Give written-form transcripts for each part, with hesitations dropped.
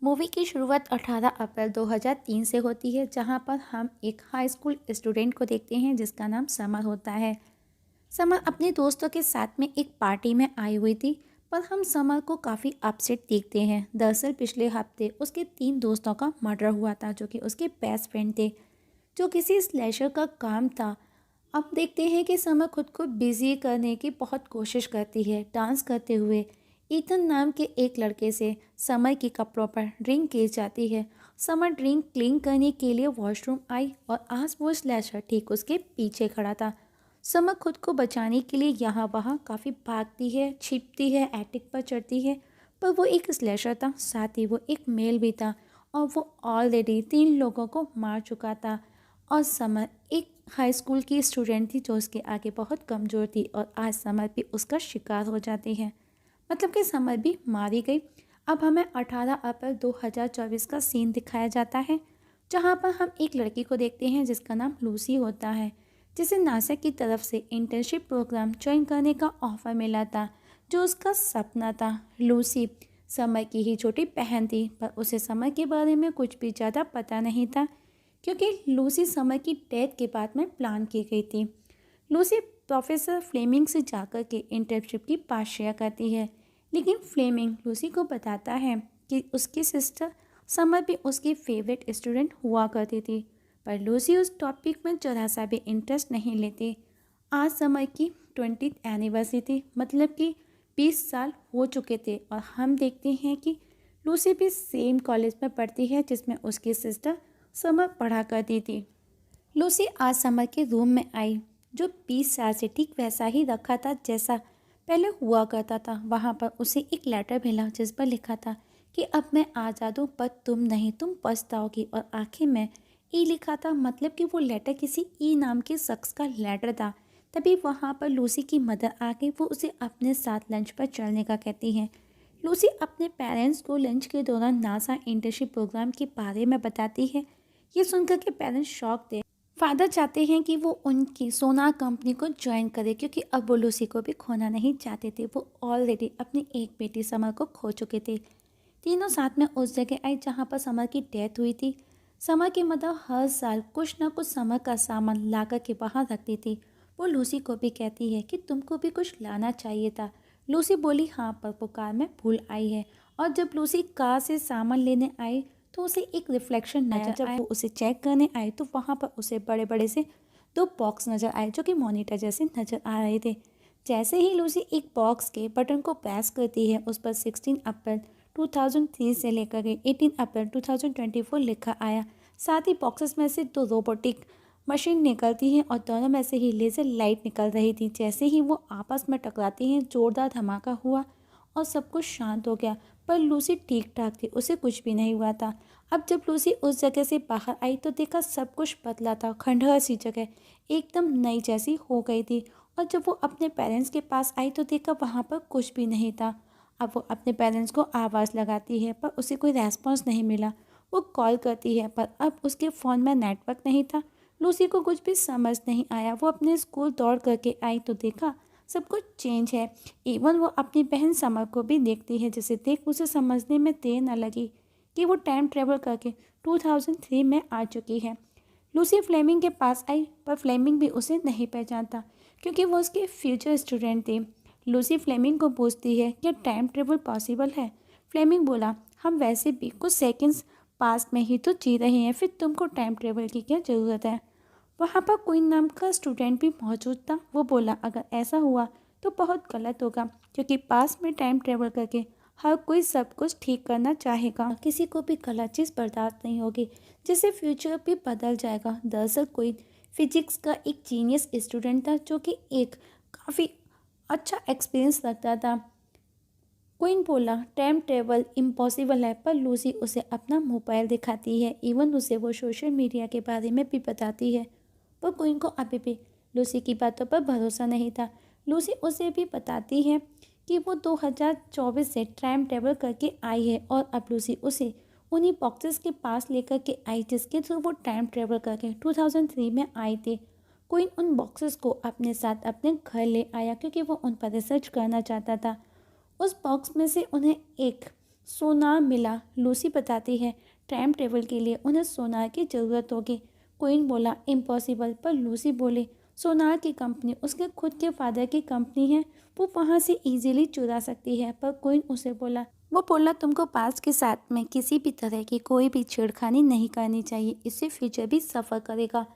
Movie की शुरुआत 18 अप्रैल 2003 से होती है, जहां पर हम एक हाई स्कूल स्टूडेंट को देखते हैं जिसका नाम समर होता है। समर अपने दोस्तों के साथ में एक पार्टी में आई हुई थी, पर हम समर को काफ़ी अपसेट देखते हैं। दरअसल पिछले हफ्ते उसके 3 दोस्तों का मर्डर हुआ था, जो कि उसके बेस्ट फ्रेंड थे, जो किसी स्लैशर का काम था। अब देखते हैं कि समर खुद को बिजी करने की बहुत कोशिश करती है, डांस करते हुए। ईथन नाम के एक लड़के से समर के कपड़ों पर ड्रिंक की जाती है। समर ड्रिंक क्लीन करने के लिए वॉशरूम आई और आज वो स्लैशर ठीक उसके पीछे खड़ा था। समर खुद को बचाने के लिए यहाँ वहाँ काफ़ी भागती है, छिपती है, एटिक पर चढ़ती है, पर वो एक स्लैशर था, साथ ही वो एक मेल भी था और वो ऑलरेडी 3 लोगों को मार चुका था। और समर एक हाई स्कूल की स्टूडेंट थी जो उसके आगे बहुत कमज़ोर थी, और आज समर भी उसका शिकार हो जाती है। मतलब कि समर भी मारी गई। अब हमें 18 अप्रैल 2024 का सीन दिखाया जाता है, जहां पर हम एक लड़की को देखते हैं जिसका नाम लूसी होता है, जिसे नासा की तरफ से इंटर्नशिप प्रोग्राम ज्वाइन करने का ऑफ़र मिला था, जो उसका सपना था। लूसी समर की ही छोटी बहन थी, पर उसे समर के बारे में कुछ भी ज़्यादा पता नहीं था, क्योंकि लूसी समर की डेथ के बाद में प्लान की गई थी। लूसी प्रोफेसर फ्लेमिंग से जाकर के इंटर्नशिप की बात शेयर करती है, लेकिन फ्लेमिंग लूसी को बताता है कि उसकी सिस्टर समर भी उसकी फेवरेट स्टूडेंट हुआ करती थी, पर लूसी उस टॉपिक में जरा सा भी इंटरेस्ट नहीं लेती। आज समर की 20th एनिवर्सरी थी, मतलब कि 20 साल हो चुके थे, और हम देखते हैं कि लूसी भी सेम कॉलेज में पढ़ती है जिसमें उसकी सिस्टर समर पढ़ा करती थी। लूसी आज समर के रूम में आई, जो 20 साल से ठीक वैसा ही रखा था जैसा पहले हुआ करता था। वहाँ पर उसे एक लेटर मिला जिस पर लिखा था कि अब मैं आज़ाद हूँ, पर तुम नहीं, तुम पछताओगी। और आखिर में ई लिखा था, मतलब कि वो लेटर किसी ई नाम के शख्स का लेटर था। तभी वहाँ पर लूसी की मदर आ गई, वो उसे अपने साथ लंच पर चलने का कहती हैं। लूसी अपने पेरेंट्स को लंच के दौरान नासा इंटर्नशिप प्रोग्राम के बारे में बताती है। ये सुनकर के पेरेंट्स शॉक थे। फादर चाहते हैं कि वो उनकी सोनार कंपनी को ज्वाइन करे, क्योंकि अब वो लूसी को भी खोना नहीं चाहते थे। वो ऑलरेडी अपनी एक बेटी समर को खो चुके थे। तीनों साथ में उस जगह आई जहाँ पर समर की डेथ हुई थी। समर की मदर हर साल कुछ ना कुछ समर का सामान ला कर के बाहर रखती थी। वो लूसी को भी कहती है कि तुमको भी कुछ लाना चाहिए था। लूसी बोली हाँ, पर वो कार में भूल आई है। और जब लूसी कार से सामान लेने आई तो उसे एक रिफ्लेक्शन नजर आया। जब वो उसे चेक करने आई तो वहाँ पर उसे बड़े बड़े से 2 बॉक्स नजर आए, जो कि मॉनिटर जैसे नजर आ रहे थे। जैसे ही लूसी एक बॉक्स के बटन को प्रेस करती है, उस पर 16 अप्रैल 2003 से लेकर के 18 अप्रैल 2024 लिखा आया। साथ ही बॉक्सेस में से 2 रोबोटिक मशीन निकलती हैं और दोनों में से ही लेज़र लाइट निकल रही थी। जैसे ही वो आपस में टकराती हैं, जोरदार धमाका हुआ और सब कुछ शांत हो गया। पर लूसी ठीक ठाक थी, उसे कुछ भी नहीं हुआ था। अब जब लूसी उस जगह से बाहर आई तो देखा सब कुछ बदला था। खंडहर सी जगह एकदम नई जैसी हो गई थी। और जब वो अपने पेरेंट्स के पास आई तो देखा वहाँ पर कुछ भी नहीं था। अब वो अपने पेरेंट्स को आवाज़ लगाती है, पर उसे कोई रेस्पॉन्स नहीं मिला। वो कॉल करती है, पर अब उसके फ़ोन में नेटवर्क नहीं था। लूसी को कुछ भी समझ नहीं आया। वो अपने स्कूल दौड़ करके आई तो देखा सब कुछ चेंज है। इवन वो अपनी बहन समर को भी देखती है, जिसे देख उसे समझने में देर न लगी कि वो टाइम ट्रेवल करके 2003 में आ चुकी है। लूसी फ्लेमिंग के पास आई, पर फ्लेमिंग भी उसे नहीं पहचानता, क्योंकि वो उसके फ्यूचर स्टूडेंट थी। लूसी फ्लेमिंग को पूछती है क्या टाइम ट्रेवल पॉसिबल है। फ्लेमिंग बोला हम वैसे भी कुछ सेकंड्स पास्ट में ही तो जी रहे हैं, फिर तुमको टाइम ट्रेवल की क्या ज़रूरत है। वहाँ पर क्वीन नाम का स्टूडेंट भी मौजूद था। वो बोला अगर ऐसा हुआ तो बहुत गलत होगा, क्योंकि पास में टाइम ट्रेवल करके हर कोई सब कुछ ठीक करना चाहेगा। किसी को भी गलत चीज़ बर्दाश्त नहीं होगी, जिससे फ्यूचर भी बदल जाएगा। दरअसल क्वीन फिजिक्स का एक जीनियस स्टूडेंट था, जो कि एक काफ़ी अच्छा एक्सपीरियंस रखता था। क्वीन बोला टाइम ट्रेवल इम्पॉसिबल है, पर लूसी उसे अपना मोबाइल दिखाती है। इवन उसे वो सोशल मीडिया के बारे में भी बताती है, पर क्वीन को अभी भी लूसी की बातों पर भरोसा नहीं था। लूसी उसे भी बताती है कि वो 2024 से टाइम ट्रेवल करके आई है, और अब लूसी उसे उन्हीं बॉक्सेस के पास लेकर के आई जिसके थ्रू वो टाइम ट्रेवल करके 2003 में आई थी। क्वीन उन बॉक्सेस को अपने साथ अपने घर ले आया, क्योंकि वो उन पर रिसर्च करना चाहता था। उस बॉक्स में से उन्हें एक सोनार मिला। लूसी बताती है टाइम ट्रेवल के लिए उन्हें सोनार की ज़रूरत होगी। क्वीन बोला इम्पॉसिबल, पर लूसी बोले सोनार की कंपनी उसके खुद के फादर की कंपनी है, वो वहाँ से इजीली चुरा सकती है। पर क्वीन उसे बोला तुमको पास्ट के साथ में किसी भी तरह की कोई भी छेड़खानी नहीं करनी चाहिए, इससे फ्यूचर भी सफ़र करेगा।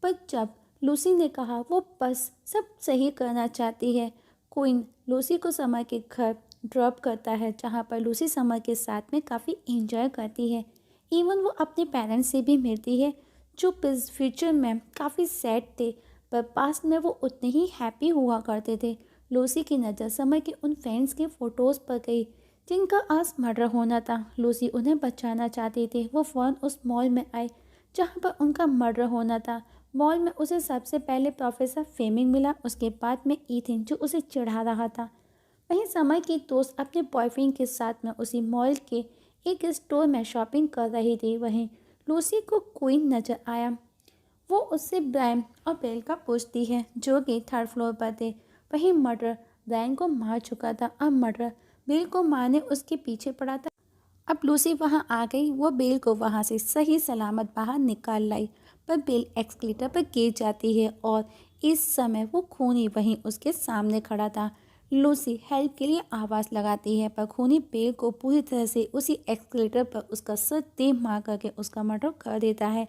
पर जब लूसी ने कहा वो बस सब सही करना चाहती है, क्वीन लूसी को समर के घर ड्रॉप करता है, जहाँ पर लूसी समर के साथ में काफ़ी इंजॉय करती है। इवन वो अपने पेरेंट्स से भी मिलती है, जो फ्यूचर में काफ़ी सैड थे, पर पास्ट में वो उतने ही हैप्पी हुआ करते थे। लूसी की नज़र समर के उन फ्रेंड्स के फ़ोटोज़ पर गई जिनका आज मर्डर होना था। लूसी उन्हें बचाना चाहती थी। वो फ़ौरन उस मॉल में आई जहाँ पर उनका मर्डर होना था। मॉल में उसे सबसे पहले प्रोफेसर फेमिंग मिला, उसके बाद में ईथिन जो उसे चिढ़ा रहा था। वहीं समय की दोस्त अपने बॉयफ्रेंड के साथ में उसी मॉल के एक स्टोर में शॉपिंग कर रही थी। वहीं लूसी को क्वीन नजर आया। वो उससे ब्रायन और बेल का पूछती है, जो कि थर्ड फ्लोर पर थे। वहीं मर्डर ब्रायन को मार चुका था, अब मर्डर बेल को मारने उसके पीछे पड़ा था। अब लूसी वहां आ गई। वो बेल को वहां से सही सलामत बाहर निकाल लाई, पर बेल एक्सक्लेटर पर गिर जाती है और इस समय वो खूनी वहीं उसके सामने खड़ा था। लूसी हेल्प के लिए आवाज़ लगाती है, पर खूनी बेल को पूरी तरह से उसी एक्सक्लेटर पर उसका सर दे मार करके उसका मर्डर कर देता है।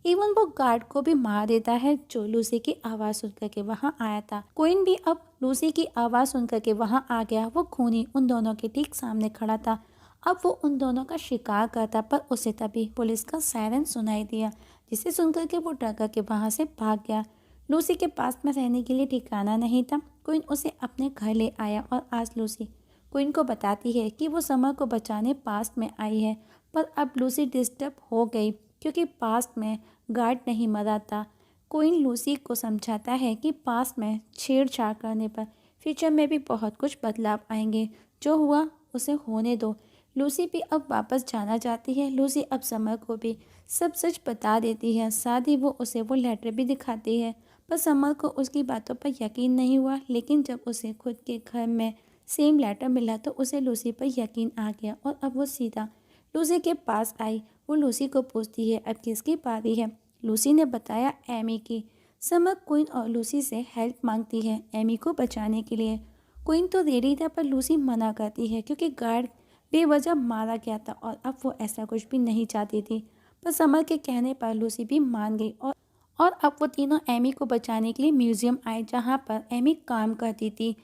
इवन वो गार्ड को भी मार देता है, जो लूसी की आवाज़ सुन करके वहाँ आया था। क्वीन भी अब लूसी की आवाज़ सुन करके वहाँ आ गया। वो खूनी उन दोनों के ठीक सामने खड़ा था। अब वो उन दोनों का शिकार करता, पर उसे तभी पुलिस का सायरन सुनाई दिया, जिसे सुनकर के वो डर के वहाँ से भाग गया। लूसी के पास में रहने के लिए ठिकाना नहीं था। क्वीन उसे अपने घर ले आया और आज लूसी क्वीन को बताती है कि वो समर को बचाने पास्ट में आई है। पर अब लूसी डिस्टर्ब हो गई क्योंकि पास्ट में गार्ड नहीं मरा था। क्वीन लूसी को समझाता है कि पास्ट में छेड़छाड़ करने पर फ्यूचर में भी बहुत कुछ बदलाव आएंगे, जो हुआ उसे होने दो। लूसी भी अब वापस जाना चाहती है। लूसी अब समर को भी सब सच बता देती है, साथ ही वो उसे वो लेटर भी दिखाती है। पर समर को उसकी बातों पर यकीन नहीं हुआ, लेकिन जब उसे खुद के घर में सेम लेटर मिला तो उसे लूसी पर यकीन आ गया और अब वो सीधा लूसी के पास आई। वो लूसी को पूछती है अब किसकी बारी है। लूसी ने बताया एमी की। समर क्वीन और लूसी से हेल्प मांगती है एमी को बचाने के लिए। क्वीन तो रेडी था, पर लूसी मना करती है क्योंकि गार्ड बेवजह मारा गया था और अब वो ऐसा कुछ भी नहीं चाहती थी। पर समर के कहने पर लूसी भी मान गई और अब वो तीनों एमी को बचाने के लिए म्यूजियम आए, जहाँ पर एमी काम करती थी।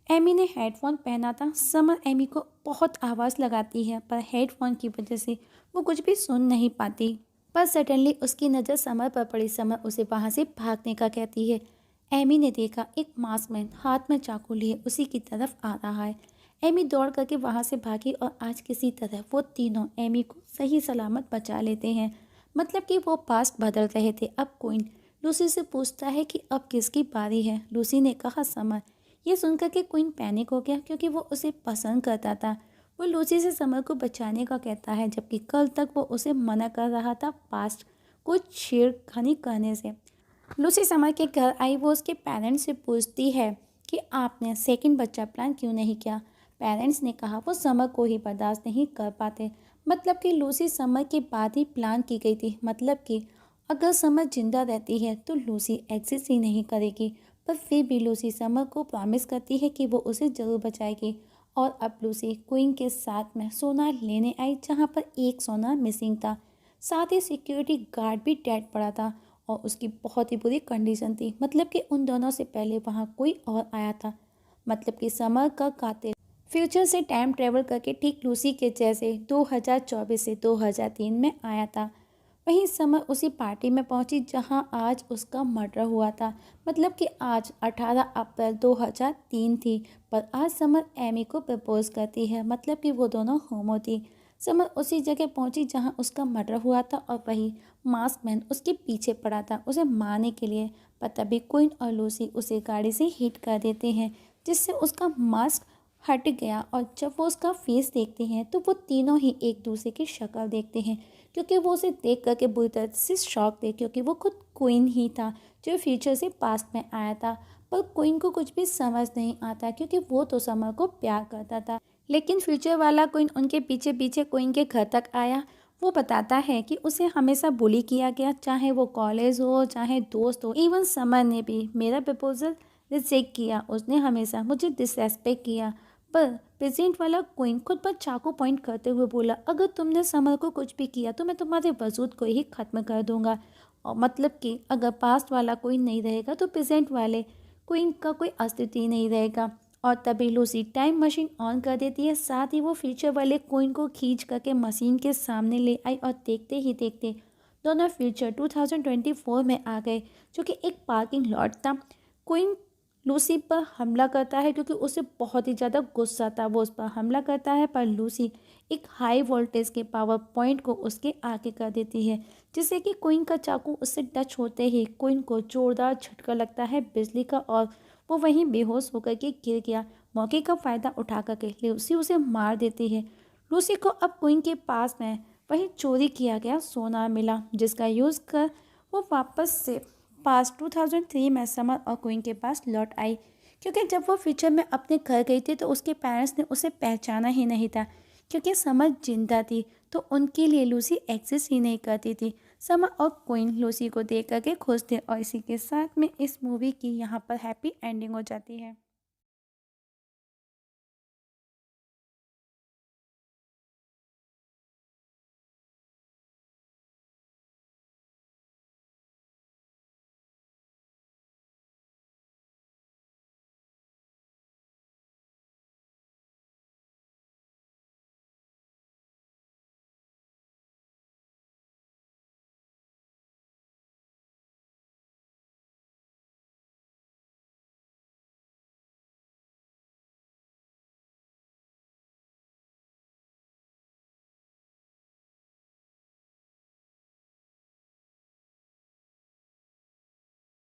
एमी ने हेडफोन पहना था। समर एमी को बहुत आवाज़ लगाती है, पर हेडफोन की वजह से वो कुछ भी सुन नहीं पाती। पर सडनली उसकी नज़र समर पर पड़ी। समर उसे वहाँ से भागने का कहती है। एमी ने देखा एक मास्कमैन हाथ में चाकू लिए उसी की तरफ आ रहा है। एमी दौड़ करके वहाँ से भागी और आज किसी तरह वो तीनों एमी को सही सलामत बचा लेते हैं। मतलब कि वो पास्ट बदल रहे थे। अब क्वीन लूसी से पूछता है कि अब किसकी बारी है। लूसी ने कहा समर। ये सुनकर के क्वीन पैनिक हो गया क्योंकि वो उसे पसंद करता था। वो लूसी से समर को बचाने का कहता है, जबकि कल तक वो उसे मना कर रहा था पास्ट को छेड़खानी करने से। लूसी समर के घर आई। वो उसके पेरेंट्स से पूछती है कि आपने सेकंड बच्चा प्लान क्यों नहीं किया। पेरेंट्स ने कहा वो समर को ही बर्दाश्त नहीं कर पाते। मतलब कि लूसी समर के बाद ही प्लान की गई थी। मतलब कि अगर समर जिंदा रहती है तो लूसी एग्जिस्ट ही नहीं करेगी। पर फिर भी लूसी समर को प्रॉमिस करती है कि वो उसे ज़रूर बचाएगी। और अब लूसी क्वीन के साथ में सोनार लेने आई, जहाँ पर एक सोनार मिसिंग था। साथ ही सिक्योरिटी गार्ड भी डेड पड़ा था और उसकी बहुत ही बुरी कंडीशन थी। मतलब कि उन दोनों से पहले वहाँ कोई और आया था। मतलब कि समर का कातिल फ्यूचर से टाइम ट्रेवल करके ठीक लूसी के जैसे 2024 से 2003 में आया था। वहीं समर उसी पार्टी में पहुंची जहां आज उसका मर्डर हुआ था। मतलब कि आज 18 अप्रैल 2003 थी। पर आज समर एमी को प्रपोज करती है। मतलब कि वो दोनों होमो थी। समर उसी जगह पहुंची जहां उसका मर्डर हुआ था और वही मास्कमैन उसके पीछे पड़ा था उसे मारने के लिए। पर तभी क्वीन और लूसी उसे गाड़ी से हिट कर देते हैं, जिससे उसका मास्क हट गया। और जब वो उसका फेस देखते हैं तो वो तीनों ही एक दूसरे की शक्ल देखते हैं, क्योंकि वो उसे देख करके बुरी तरह से शॉक थे, क्योंकि वो खुद क्वीन ही था जो फ्यूचर से पास्ट में आया था। पर क्वीन को कुछ भी समझ नहीं आता, क्योंकि वो तो समर को प्यार करता था। लेकिन फ्यूचर वाला क्वीन उनके पीछे पीछे क्वीन के घर तक आया। वो बताता है कि उसे हमेशा बुली किया गया, चाहे वो कॉलेज हो चाहे दोस्त हो। इवन समर ने भी मेरा प्रपोजल रिजेक्ट किया, उसने हमेशा मुझे डिसरेस्पेक्ट किया। पर प्रेजेंट वाला क्वीन खुद पर चाकू पॉइंट करते हुए बोला, अगर तुमने समर को कुछ भी किया तो मैं तुम्हारे वजूद को ही ख़त्म कर दूंगा। और मतलब कि अगर पास्ट वाला क्वीन नहीं रहेगा तो प्रेजेंट वाले क्वीन का कोई अस्तित्व ही नहीं रहेगा। और तभी लूसी टाइम मशीन ऑन कर देती है, साथ ही वो फ्यूचर वाले क्वीन को खींच करके मशीन के सामने ले आई और देखते ही देखते दोनों फ्यूचर 2024 में आ गए, जो कि एक पार्किंग लॉट था। क्वीन लूसी पर हमला करता है क्योंकि उसे बहुत ही ज़्यादा गुस्सा था। वो उस पर हमला करता है पर लूसी एक हाई वोल्टेज के पावर पॉइंट को उसके आगे कर देती है, जिससे कि क्वीन का चाकू उससे टच होते ही क्वीन को जोरदार झटका लगता है बिजली का और वो वहीं बेहोश होकर के गिर गया। मौके का फ़ायदा उठा करके लूसी उसे मार देती है। लूसी को अब क्वीन के पास में वही चोरी किया गया सोना मिला, जिसका यूज़ कर वो वापस से पास 2003 में समर और क्वीन के पास लौट आई। क्योंकि जब वो फ्यूचर में अपने घर गई थी तो उसके पेरेंट्स ने उसे पहचाना ही नहीं था, क्योंकि समर जिंदा थी तो उनके लिए लूसी एग्जिस्ट ही नहीं करती थी। समर और क्वीन लूसी को देख करके खुश थे और इसी के साथ में इस मूवी की यहाँ पर हैप्पी एंडिंग हो जाती है।